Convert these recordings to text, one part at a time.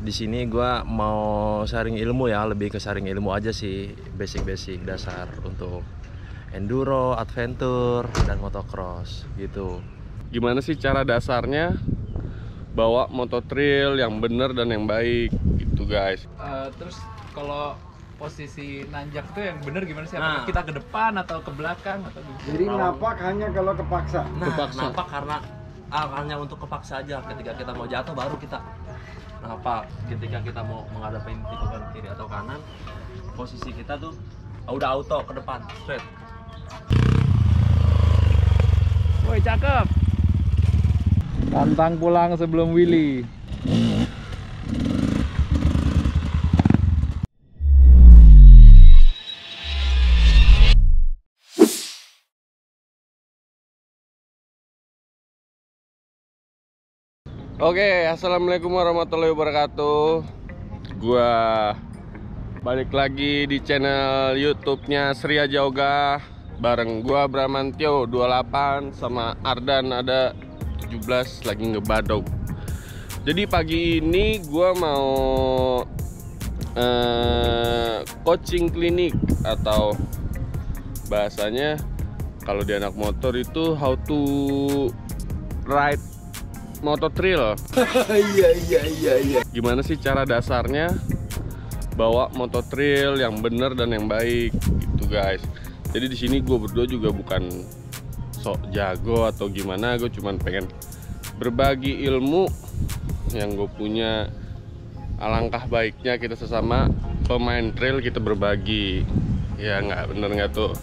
Di sini gua mau sharing ilmu ya, lebih ke sharing ilmu aja sih, basic-basic dasar untuk enduro, adventure, dan motocross gitu. Gimana sih cara dasarnya bawa mototrail yang bener dan yang baik gitu guys. Terus kalau posisi nanjak tuh yang bener gimana sih? Apakah kita ke depan atau ke belakang atau gimana? Jadi napak hanya kalau kepaksa. Nampak karena hanya untuk kepaksa aja. Ketika kita mau jatuh baru kita nampak. Ketika kita mau menghadapi tikungan kiri atau kanan, posisi kita tuh udah auto ke depan, straight. Woi, cakep. Pantang pulang sebelum Willy. Oke, assalamualaikum warahmatullahi wabarakatuh. Gua balik lagi di channel YouTube-nya Sri Aja Ogah. Bareng gua Bramantio 28 sama Ardan ada 17 lagi ngebadog. Jadi pagi ini gua mau coaching klinik, atau bahasanya kalau di anak motor itu how to ride mototrail. Iya. Gimana sih cara dasarnya bawa mototrail yang bener dan yang baik gitu guys. Jadi di sini gue berdua juga bukan sok jago atau gimana, gue cuman pengen berbagi ilmu yang gue punya. Alangkah baiknya kita sesama pemain trail kita berbagi. Ya nggak, bener nggak tuh?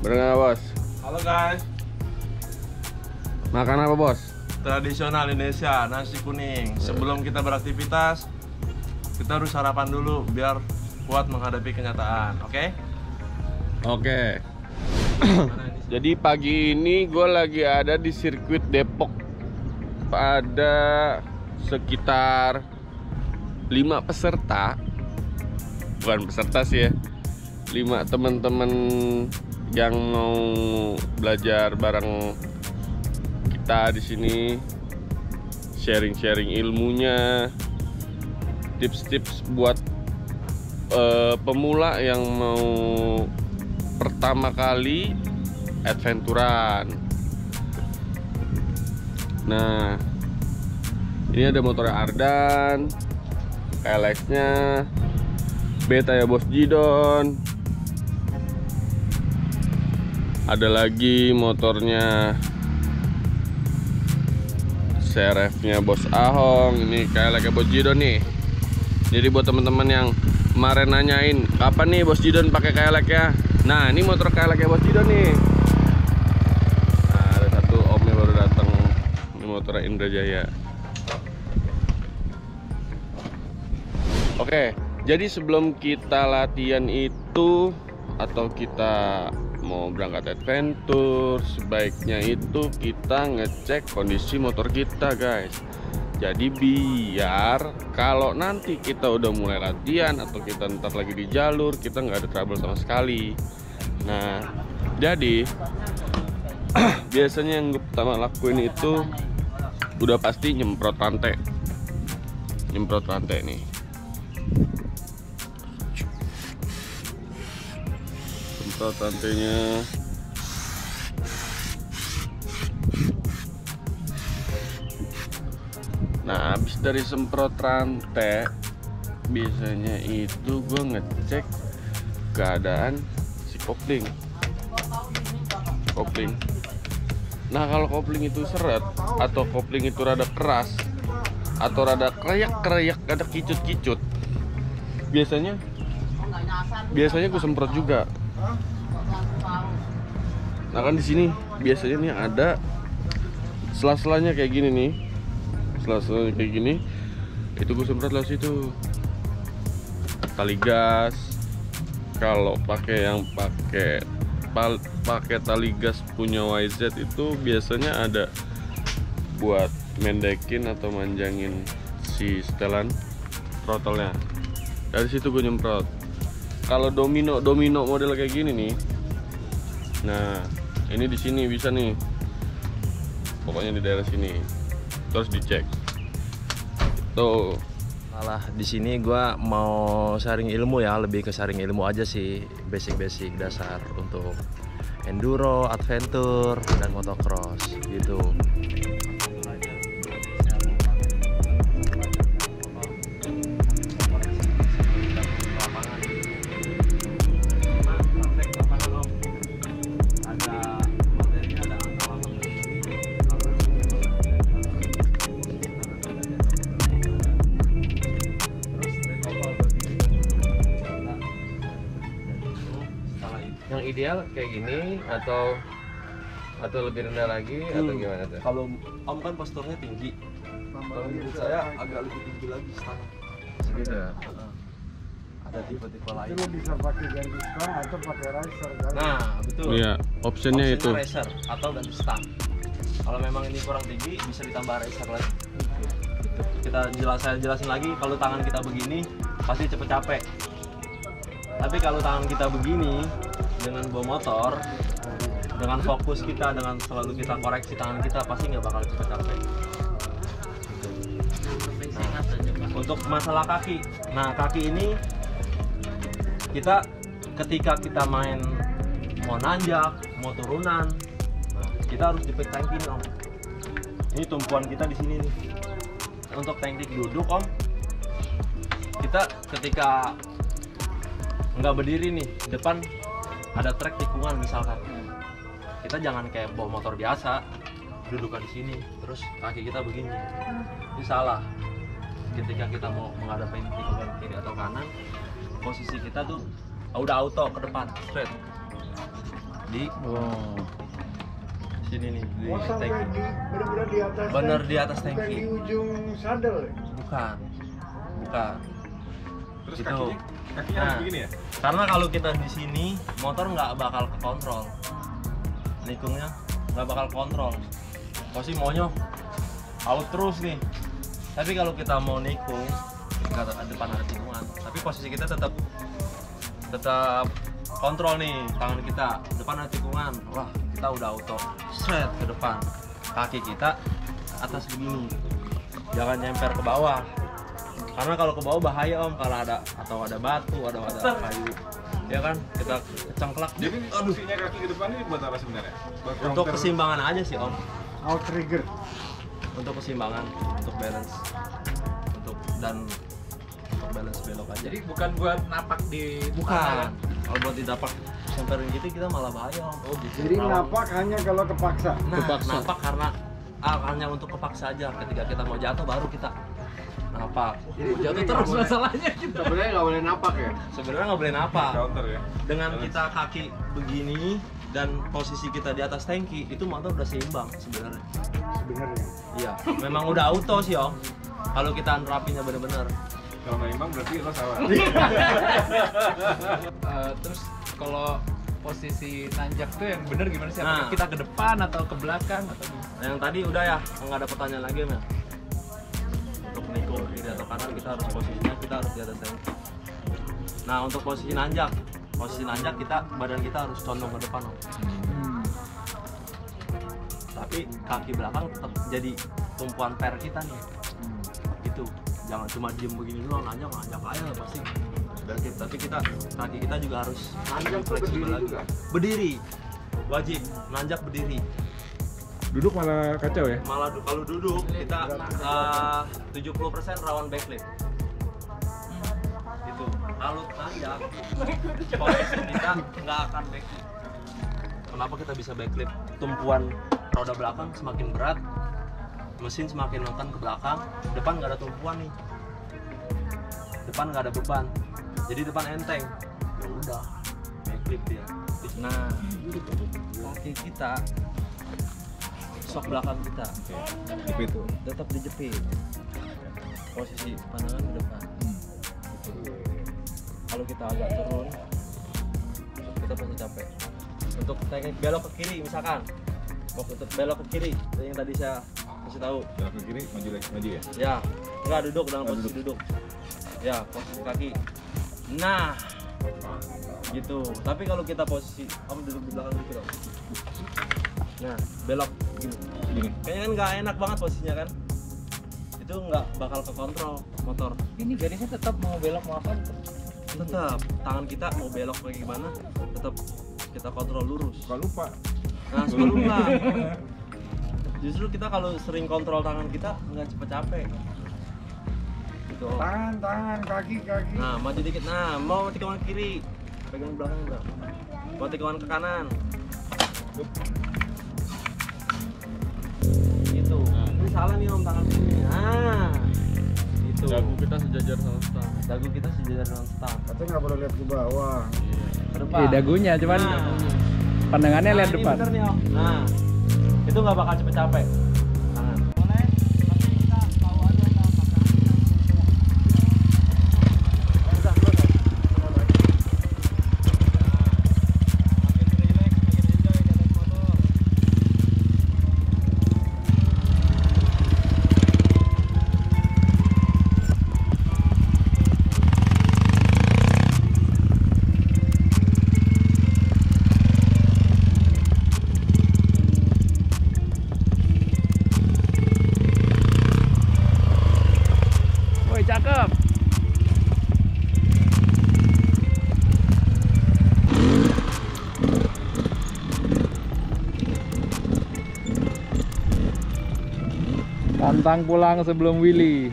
Bener nggak bos? Halo guys, Makan apa bos? tradisional Indonesia, nasi kuning. Sebelum kita beraktivitas, kita harus sarapan dulu biar kuat menghadapi kenyataan, oke? Oke. Jadi pagi ini gue lagi ada di sirkuit Depok. Ada sekitar 5 peserta. Bukan peserta sih ya, 5 teman-teman yang mau belajar bareng kita di sini, sharing-sharing ilmunya, tips-tips buat pemula yang mau pertama kali adventuran. Nah, ini ada motornya Ardan, KLX-nya, beta ya Bos Jidon. Ada lagi motornya CRF-nya Bos Ahong. Ini KLX-nya Bos Jidon nih. Jadi buat teman-teman yang kemarin nanyain kapan nih Bos Jidon pakai KLX-nya. Nah, ini motor KLX-nya Bos Jidon nih. Nah, ada satu omnya baru datang. Ini motornya Indra Jaya. Oke, jadi sebelum kita latihan itu atau kita mau berangkat adventure, sebaiknya itu kita ngecek kondisi motor kita guys. Jadi biar kalau nanti kita udah mulai latihan atau kita ntar lagi di jalur, kita nggak ada trouble sama sekali. Nah, jadi biasanya yang gue pertama lakuin itu udah pasti nyemprot rantai. Nyemprot rantai nih. Semprot rantainya. Nah, habis dari semprot rantai, biasanya itu gue ngecek keadaan si kopling. Nah, kalau kopling itu seret atau kopling itu rada keras atau rada kreyak, ada kicut-kicut, biasanya gue semprot juga. Nah, kan di sini biasanya nih ada sela-selanya kayak gini nih. Sela-selanya kayak gini. Itu gue semprot lah situ. Tali gas. Kalau pakai yang pakai tali gas punya YZ itu biasanya ada buat mendekin atau manjangin si setelan throttle-nya. Dari situ gue nyemprot. Kalau domino model kayak gini nih. Nah, ini di sini bisa nih. Pokoknya di daerah sini. Terus dicek. Tuh. Alah, di sini gua mau sharing ilmu ya, lebih ke sharing ilmu aja sih, basic-basic dasar untuk enduro, adventure, dan motocross gitu. Yang ideal kayak gini atau lebih rendah lagi atau gimana tuh? Kalau Om kan posturnya tinggi, kalau menurut saya agak lebih tinggi lagi setengah. Segitu ya. Ada tipe-tipe lain. Itu lo bisa pakai ganti stang atau pakai riser kan? Nah, betul. Iya, optionnya itu. racer atau ganti stang. Kalau memang ini kurang tinggi, bisa ditambah racer lagi. Gitu. Saya jelasin lagi, kalau tangan kita begini pasti cepet capek. Tapi kalau tangan kita begini dengan bawa motor, dengan fokus kita, dengan selalu kita koreksi tangan kita, pasti nggak bakal cepet capek. Untuk masalah kaki, nah kaki ini kita ketika kita main mau nanjak, mau turunan, kita harus jepit tankin Om. Ini tumpuan kita di sini nih. Untuk teknik duduk Om, kita ketika nggak berdiri nih, depan ada trek tikungan misalkan, kita jangan kayak bawa motor biasa, dudukan di sini, terus kaki kita begini, itu salah. Ketika kita mau menghadapi tikungan kiri atau kanan, posisi kita tuh udah auto ke depan, straight di sini nih, di Oh, sampai tanki. benar-benar di atas. Bener di atas Bukan tanki. di ujung sadel. Bukan. Terus Itu. kakinya harus begini ya? Karena kalau kita di sini, motor nggak bakal ke kontrol, nikungnya nggak bakal kontrol. Posisi maunya out terus nih. Tapi kalau kita mau nikung, nggak ada depan ada tikungan. Tapi posisi kita tetap kontrol nih, tangan kita depan ada tikungan. Wah, kita udah auto set ke depan. Kaki kita atas begini, jangan nyemper ke bawah. Karena kalau ke bawah bahaya Om, kalau ada batu, ada kayu, ya kan kita kecengklak. Jadi fungsinya kaki ke depan ini buat apa sebenarnya? Buat Untuk counter- keseimbangan aja sih Om, Out trigger. untuk keseimbangan, untuk balance, untuk balance belok aja. Jadi bukan buat napak di Bukan. Kalau buat didapak semperin gitu kita malah bahaya Om. Oh, gitu. Jadi napak hanya kalau kepaksa. Nah, Kepaksa. napak karena hanya untuk kepaksa aja. Ketika kita mau jatuh baru kita napak. jatuh terus masalahnya gitu. Sebenarnya nggak boleh napak ya? Sebenarnya nggak boleh napak. counter ya. Dengan kita kaki begini dan posisi kita di atas tangki, itu motor udah seimbang sebenarnya. Sebenarnya. Iya, memang udah auto sih Om. Kalau kita nerapinya bener-bener. Kalau nggak imbang berarti lo salah. Terus kalau posisi nanjak tuh yang bener gimana sih? Apakah Nah. kita ke depan atau ke belakang atau gimana? Nah, yang tadi udah ya, nggak ada pertanyaan lagi Om ya. Untuk nikung kiri atau kanan kita harus posisinya kita harus di atas tangki. Nah, untuk posisi nanjak kita badan kita harus condong ke depan Om. Tapi kaki belakang tetap jadi tumpuan per kita nih. Gitu. Jangan cuma diem begini doang, nanjak aja pasti. Berarti tapi kaki kita juga harus Nanjak tuh fleksibel berdiri lagi. juga? Berdiri. Wajib nanjak berdiri. Duduk malah kacau ya? Malah kalau duduk kita 70% rawan backflip. Gitu. Kalau nanjak posisi kita nggak akan backflip. Kenapa kita bisa backflip? Tumpuan roda belakang semakin berat, mesin semakin neken ke belakang, depan nggak ada tumpuan nih, depan nggak ada beban, jadi depan enteng. Ya udah, backflip dia. Nah, kaki kita, sok belakang kita Tapi itu. tetap dijepit, posisi pandangan ke depan. Gitu. Kalau kita agak turun, kita pasti capek. Untuk teknik belok ke kiri misalkan, untuk belok ke kiri yang tadi saya kasih tahu. Belok ke kiri, maju ya. Ya, enggak duduk dalam posisi duduk. Ya, posisi kaki. Nah, gitu. Tapi kalau kita posisi, kamu duduk di belakang dikit dong. Nah, belok gini. Gini. Kayaknya kan nggak enak banget posisinya kan. Itu itu nggak bakal ke kontrol motor. Ini garisnya tetap mau belok mau apa? Tetap tangan kita mau belok kayak gimana, tetap kita kontrol lurus. Suka lupa. Nah, suka lupa. Justru kita kalau sering kontrol tangan kita nggak cepet capek. Gitu. Tangan, kaki. Nah, maju dikit. Nah, mau tikungan ke kiri. Pegang belakang, Bro. Mau tikungan ke kanan. Gitu. Ini salah nih Om tangan sini. Nah. Gitu. Dagu kita sejajar sama stang. Dagu kita sejajar dengan stang. Katanya nggak boleh lihat ke bawah. Ke depan. dagunya cuman Nah. pandangannya lihat Nah, ini depan. bener nih Om. Nah. Itu nggak bakal cepet capek. Tangan. Boleh. Tapi kita tahu aja Woi, cakep. Pantang pulang sebelum Willy.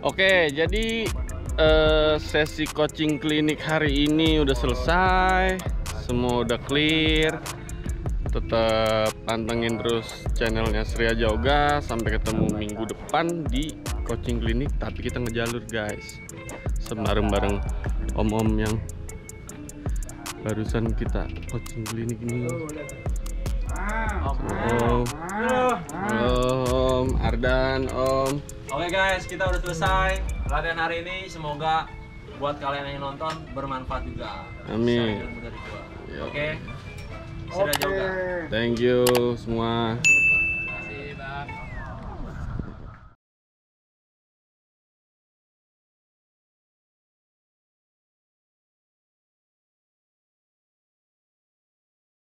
Oke, jadi sesi coaching klinik hari ini udah selesai, semua udah clear. Tetap pantengin terus channelnya Sria Yoga sampai ketemu minggu depan di coaching klinik. Tapi kita ngejalur guys, bareng-bareng om-om yang barusan kita coaching klinik ini. Om Ardan, Om. Oke guys, kita udah selesai latihan hari ini. Semoga buat kalian yang nonton bermanfaat juga. Amin. Share ilmu dari gua. Yo. Oke. Sudah juga. Thank you semua.